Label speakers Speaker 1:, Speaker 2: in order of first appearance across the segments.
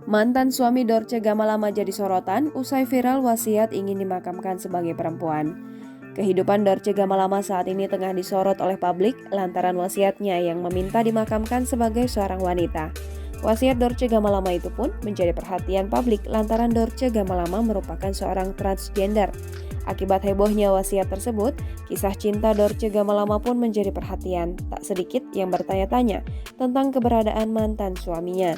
Speaker 1: Mantan suami Dorce Gamalama jadi sorotan usai viral wasiat ingin dimakamkan sebagai perempuan. Kehidupan Dorce Gamalama saat ini tengah disorot oleh publik lantaran wasiatnya yang meminta dimakamkan sebagai seorang wanita. Wasiat Dorce Gamalama itu pun menjadi perhatian publik lantaran Dorce Gamalama merupakan seorang transgender. Akibat hebohnya wasiat tersebut, kisah cinta Dorce Gamalama pun menjadi perhatian. Tak sedikit yang bertanya-tanya tentang keberadaan mantan suaminya.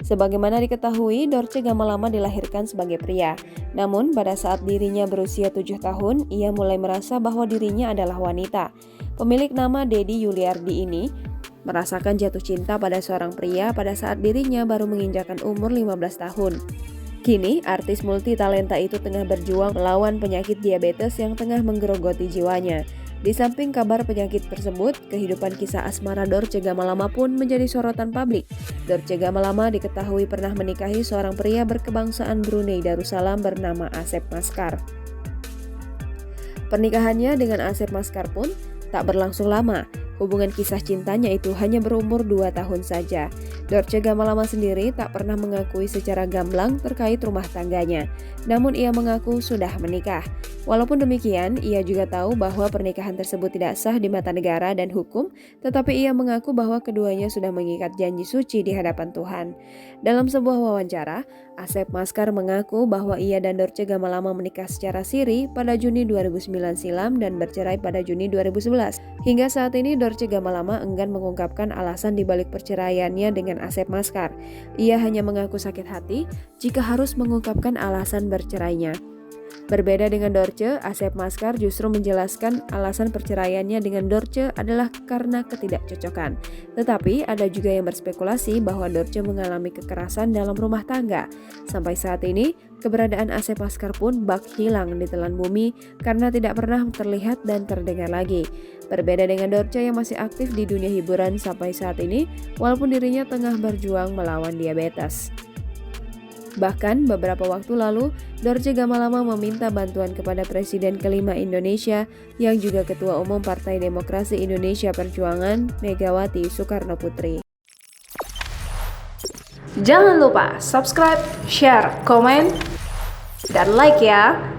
Speaker 1: Sebagaimana diketahui, Dorce Gamalama dilahirkan sebagai pria. Namun, pada saat dirinya berusia 7 tahun, ia mulai merasa bahwa dirinya adalah wanita. Pemilik nama Dedi Yuliardi ini merasakan jatuh cinta pada seorang pria pada saat dirinya baru menginjakkan umur 15 tahun. Kini, artis multitalenta itu tengah berjuang melawan penyakit diabetes yang tengah menggerogoti jiwanya. Di samping kabar penyakit tersebut, kehidupan kisah asmara Dorce Gamalama pun menjadi sorotan publik. Dorce Gamalama diketahui pernah menikahi seorang pria berkebangsaan Brunei Darussalam bernama Asep Maskar. Pernikahannya dengan Asep Maskar pun tak berlangsung lama. Hubungan kisah cintanya itu hanya berumur 2 tahun saja. Dorce Gamalama sendiri tak pernah mengakui secara gamblang terkait rumah tangganya. Namun ia mengaku sudah menikah. Walaupun demikian, ia juga tahu bahwa pernikahan tersebut tidak sah di mata negara dan hukum, tetapi ia mengaku bahwa keduanya sudah mengikat janji suci di hadapan Tuhan. Dalam sebuah wawancara, Asep Maskar mengaku bahwa ia dan Dorce Gamalama menikah secara siri pada Juni 2009 silam dan bercerai pada Juni 2011. Hingga saat ini Dorce Gamalama enggan mengungkapkan alasan dibalik perceraiannya dengan Asep Maskar. Ia hanya mengaku sakit hati jika harus mengungkapkan alasan bercerainya. Berbeda dengan Dorce, Asep Maskar justru menjelaskan alasan perceraiannya dengan Dorce adalah karena ketidakcocokan. Tetapi ada juga yang berspekulasi bahwa Dorce mengalami kekerasan dalam rumah tangga. Sampai saat ini, keberadaan Asep Maskar pun bak hilang di telan bumi karena tidak pernah terlihat dan terdengar lagi. Berbeda dengan Dorce yang masih aktif di dunia hiburan sampai saat ini, walaupun dirinya tengah berjuang melawan diabetes. Bahkan beberapa waktu lalu, Dorce Gamalama meminta bantuan kepada Presiden kelima Indonesia yang juga Ketua Umum Partai Demokrasi Indonesia Perjuangan, Megawati Soekarno Putri.
Speaker 2: Jangan lupa subscribe, share, komen, dan like ya!